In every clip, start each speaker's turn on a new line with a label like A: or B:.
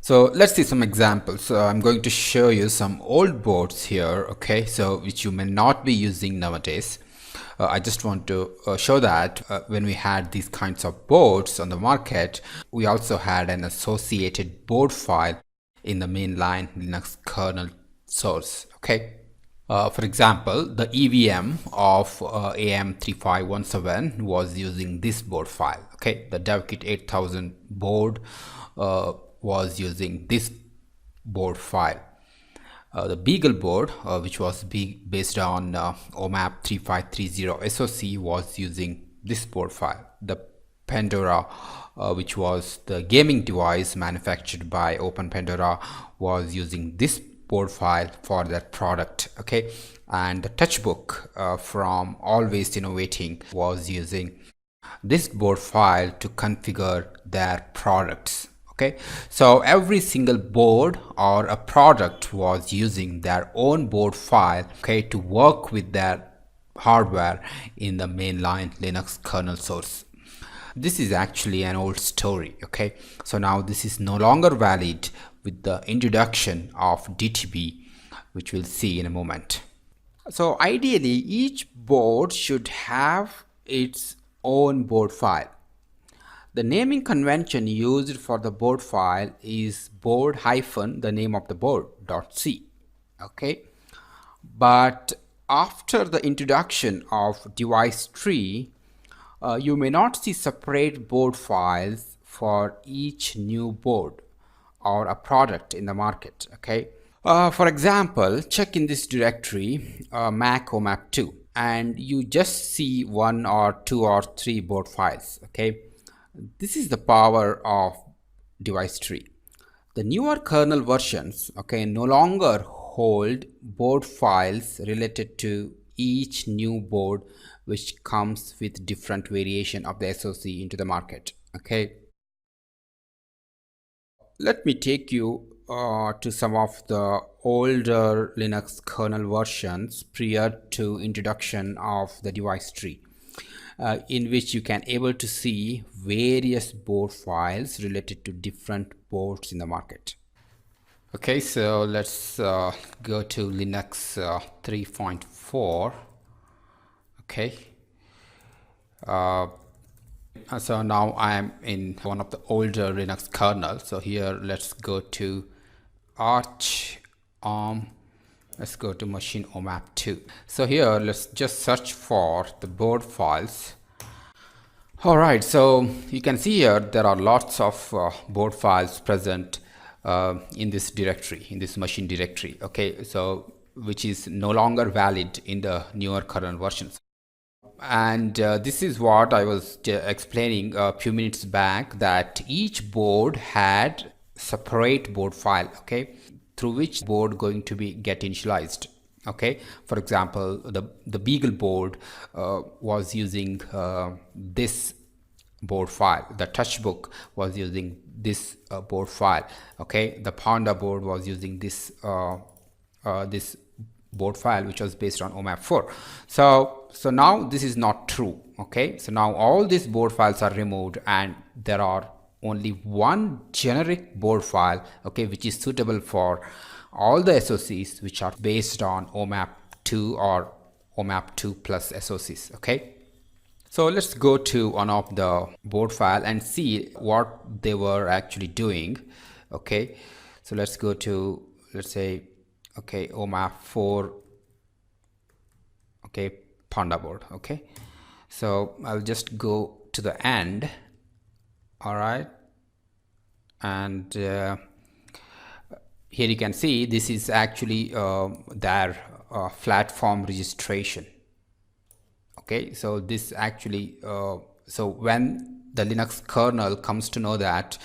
A: So let's see some examples. So I'm going to show you some old boards here, okay, so which you may not be using nowadays. I just want to show that when we had these kinds of boards on the market, we also had an associated board file in the mainline Linux kernel source, okay. For example, the EVM of AM3517 was using this board file. Okay, the DevKit 8000 board was using this board file. The Beaglebone, which was based on OMAP 3530 SoC, was using this board file. The Pandora, which was the gaming device manufactured by Open Pandora, was using this board file for that product. Okay, and the Touchbook from Always Innovating was using this board file to configure their products. Okay, so every single board or a product was using their own board file, okay, to work with their hardware in the mainline Linux kernel source. This is actually an old story. Okay, so now this is no longer valid with the introduction of DTB, which we'll see in a moment. So ideally, each board should have its own board file. The naming convention used for the board file is board hyphen the name of the board .c. Okay, but after the introduction of device tree, you may not see separate board files for each new board or a product in the market. Okay, for example, check in this directory Mac OMAP2 and you just see 1 or 2 or 3 board files. Okay, this is the power of device tree. The newer kernel versions, okay, no longer hold board files related to each new board which comes with different variation of the SoC into the market. Okay, let me take you to some of the older Linux kernel versions prior to introduction of the device tree, in which you can able to see various board files related to different boards in the market. Okay, so let's go to Linux 3.4. Okay, so now I am in one of the older Linux kernel. So here let's go to Arch let's go to machine OMAP2. So here let's just search for the board files. Alright, so you can see here there are lots of board files present in this directory, in this machine directory. Okay, so which is no longer valid in the newer kernel versions. And this is what I was explaining a few minutes back, that each board had separate board file, okay, through which board going to be get initialized. Okay, for example, the Beaglebone was using this board file. The Touchbook was using this board file. Okay, the Panda board was using this this board file, which was based on OMAP4. So now this is not true. Okay, so now all these board files are removed and there are only one generic board file, okay, which is suitable for all the SoCs which are based on OMAP2 or OMAP2 plus SoCs. Okay, so let's go to one of the board file and see what they were actually doing. Okay, so let's go to, let's say, okay, OMAP4, okay, Panda board. Okay, so I'll just go to the end. All right, and here you can see this is actually their platform registration. Okay, so this actually so when the Linux kernel comes to know that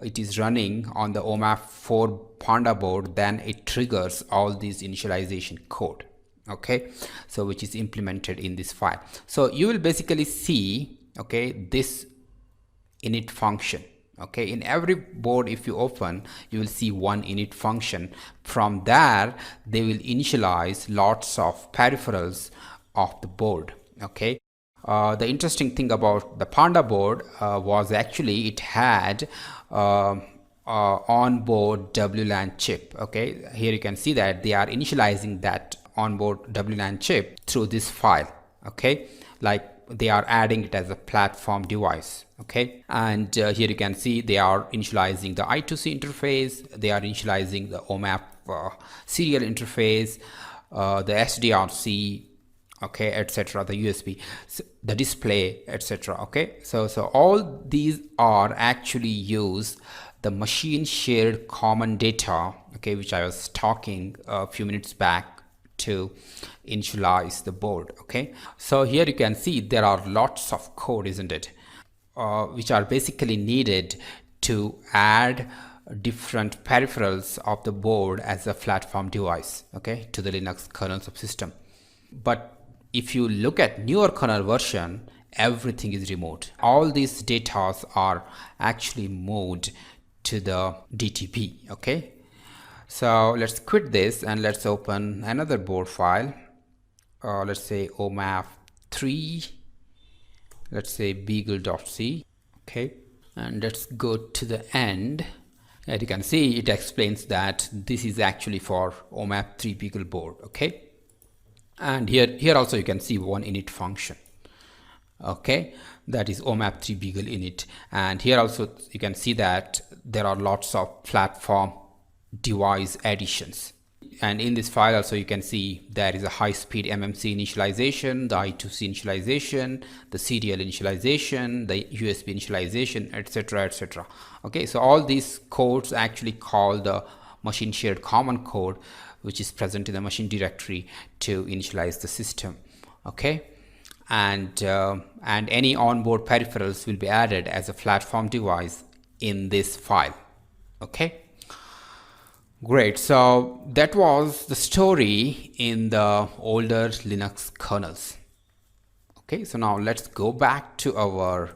A: it is running on the OMAP4 Panda board, then it triggers all these initialization code. Okay, so which is implemented in this file. So you will basically see, okay, this init function. Okay, in every board if you open, you will see one init function. From there they will initialize lots of peripherals of the board. Okay, the interesting thing about the Panda board was actually it had onboard WLAN chip. Okay, here you can see that they are initializing that onboard WLAN chip through this file. Okay, like they are adding it as a platform device. Okay, and here you can see they are initializing the I2C interface, they are initializing the OMAP serial interface, the SDRC, okay, etc., the USB, the display, etc. Okay, so all these are actually use the machine shared common data, okay, which I was talking a few minutes back, to initialize the board. Okay, so here you can see there are lots of code, isn't it, which are basically needed to add different peripherals of the board as a platform device, okay, to the Linux kernel subsystem. But if you look at newer kernel version, everything is remote. All these data are actually moved to the DTP. Okay, so let's quit this and let's open another board file. Let's say OMAP3, let's say beagle.c. Okay, and let's go to the end. As you can see, it explains that this is actually for OMAP3 Beagle board. Okay, and here also you can see one init function. Okay, that is OMAP3 Beagle init, and here also you can see that there are lots of platform device additions, and in this file also you can see there is a high-speed MMC initialization, the I2C initialization, the serial initialization, the USB initialization, etc., etc. Okay, so all these codes actually call the machine shared common code, which is present in the machine directory to initialize the system. Okay, and any onboard peripherals will be added as a platform device in this file. Okay, great. So that was the story in the older Linux kernels. Okay, so now let's go back to our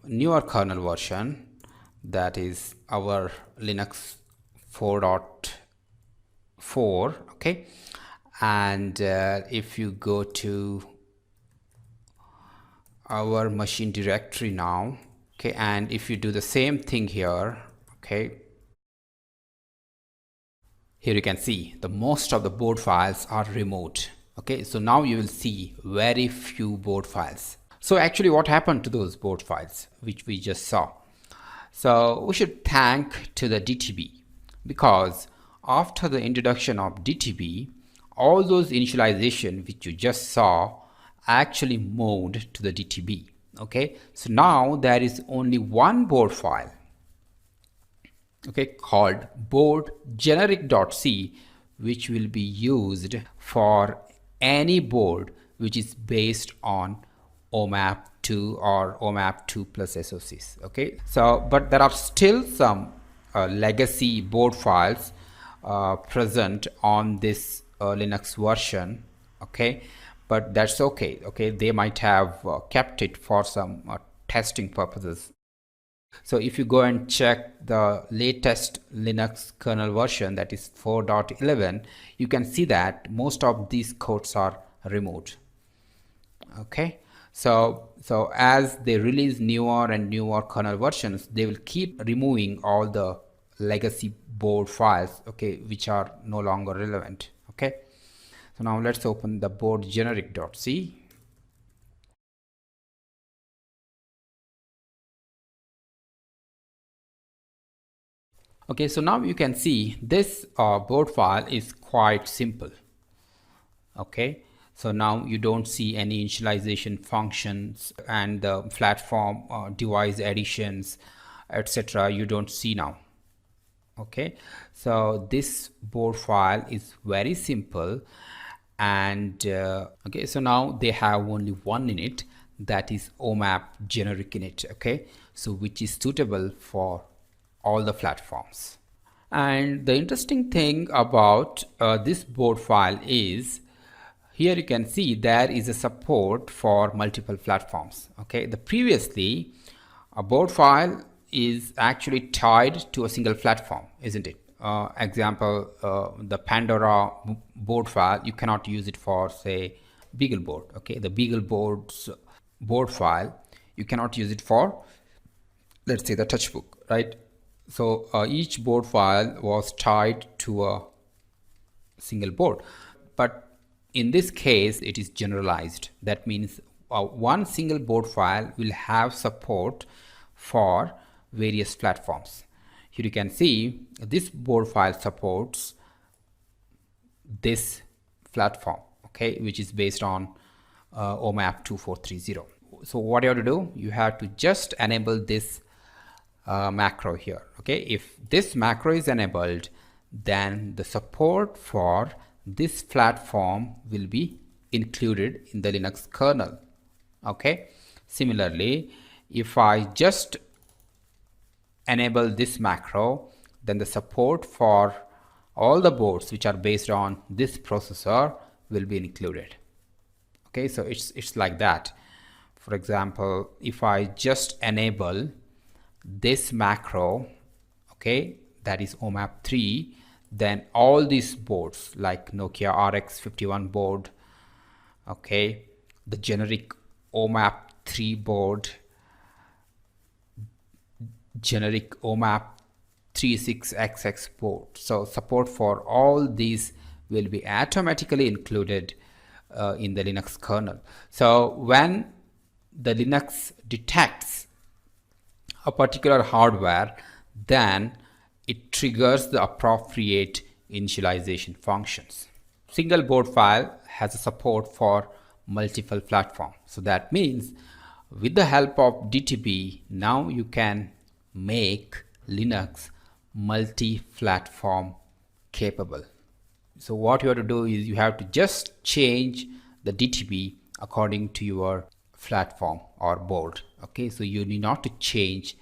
A: newer kernel version, that is our Linux 4.4. okay, and if you go to our machine directory now, okay, and if you do the same thing here, okay, here you can see the most of the board files are removed. Okay, so now you will see very few board files. So actually what happened to those board files which we just saw? So we should thank to the DTB, because after the introduction of DTB, all those initialization which you just saw actually moved to the DTB. Okay, so now there is only one board file, okay, called board generic.c, which will be used for any board which is based on OMAP2 or OMAP2 plus SOCs. Okay, so but there are still some legacy board files present on this Linux version. Okay, but that's okay. Okay, they might have kept it for some testing purposes. So if you go and check the latest Linux kernel version, that is 4.11, you can see that most of these codes are removed. Okay, so as they release newer and newer kernel versions, they will keep removing all the legacy board files, okay, which are no longer relevant. Okay, so now let's open the board generic.c. Okay, so now you can see this board file is quite simple. Okay, so now you don't see any initialization functions and the platform device additions, etc. you don't see now. Okay, so this board file is very simple, and okay, so now they have only one init, that is OMAP generic init. Okay, so which is suitable for all the platforms. And the interesting thing about this board file is, here you can see there is a support for multiple platforms. Okay, the previously a board file is actually tied to a single platform, isn't it? Example, the Pandora board file, you cannot use it for, say, Beagleboard. Okay, the Beagleboard's board file, you cannot use it for, let's say, the touchbook, right? So each board file was tied to a single board, but in this case it is generalized. That means one single board file will have support for various platforms. Here you can see this board file supports this platform, okay, which is based on OMAP 2430. So what you have to do, you have to just enable this macro here. Okay, if this macro is enabled, then the support for this platform will be included in the Linux kernel. Okay, similarly, if I just enable this macro, then the support for all the boards which are based on this processor will be included. Okay, so it's like that. For example, if I just enable this macro, okay, that is OMAP 3, then all these boards like Nokia RX51 board, okay, the generic OMAP 3 board, generic OMAP 36XX board, so support for all these will be automatically included in the Linux kernel. So when the Linux detects a particular hardware, then it triggers the appropriate initialization functions. Single board file has a support for multiple platforms. So that means with the help of DTB, now you can make Linux multi-platform capable. So what you have to do is you have to just change the DTB according to your platform or board. Okay, so you need not to change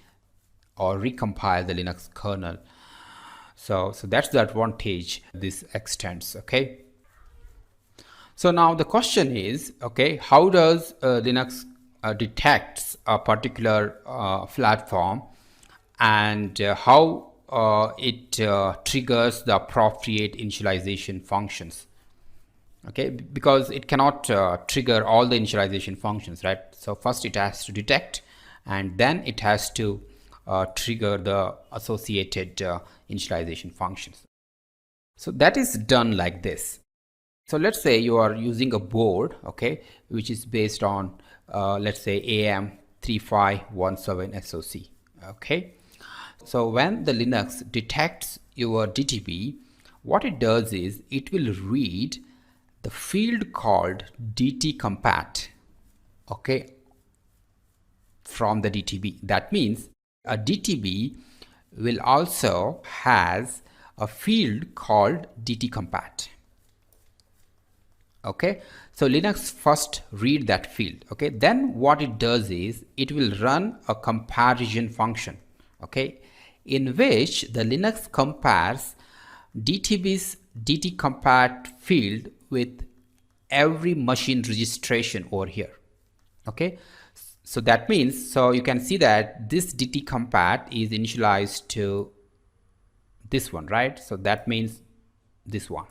A: or recompile the Linux kernel. So that's the advantage this extends. Okay, so now the question is, okay, how does Linux detects a particular platform, and how it triggers the appropriate initialization functions? Okay, because it cannot trigger all the initialization functions, right? So first it has to detect, and then it has to trigger the associated initialization functions. So that is done like this. So let's say you are using a board, okay, which is based on let's say AM3517 SoC. Okay, so when the Linux detects your DTB, what it does is it will read the field called dtcompat, okay, from the DTB. That means a DTB will also has a field called dtcompat. Okay, so Linux first read that field. Okay, then what it does is it will run a comparison function, okay, in which the Linux compares DTB's dtcompat field with every machine registration over here. Okay, so that means, so you can see that this dtcompat is initialized to this one, right? So that means this one.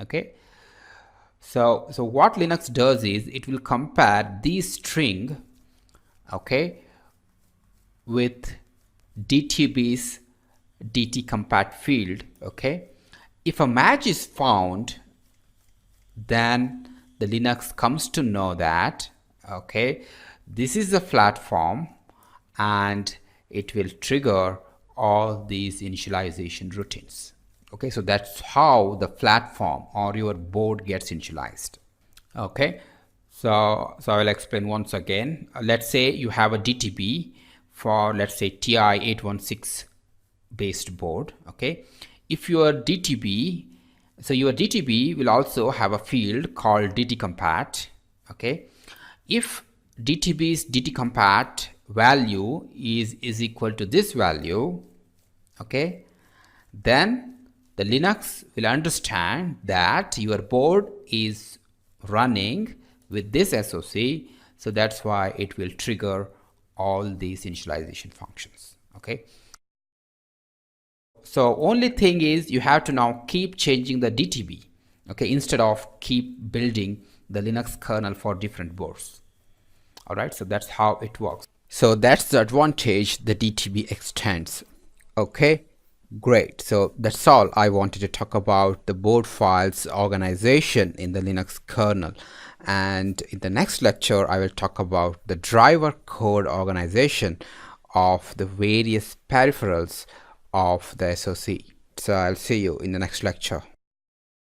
A: Okay, so what Linux does is it will compare this string, okay, with DTB's dtcompat field. Okay, if a match is found, then the Linux comes to know that, okay, this is a platform, and it will trigger all these initialization routines. Okay, so that's how the platform or your board gets initialized. Okay, so I will explain once again. Let's say you have a DTB for, let's say, TI-816 based board. Okay, if your DTB, so your DTB will also have a field called dtcompat. Okay, if DTB's dtcompat value is equal to this value, okay, then the Linux will understand that your board is running with this SoC, so that's why it will trigger all these initialization functions. Okay, so only thing is you have to now keep changing the DTB, okay, instead of keep building the Linux kernel for different boards. All right, so that's how it works. So that's the advantage the DTB extends. Okay, great. So that's all I wanted to talk about the board files organization in the Linux kernel. And in the next lecture, I will talk about the driver code organization of the various peripherals of the SoC. So I'll see you in the next lecture.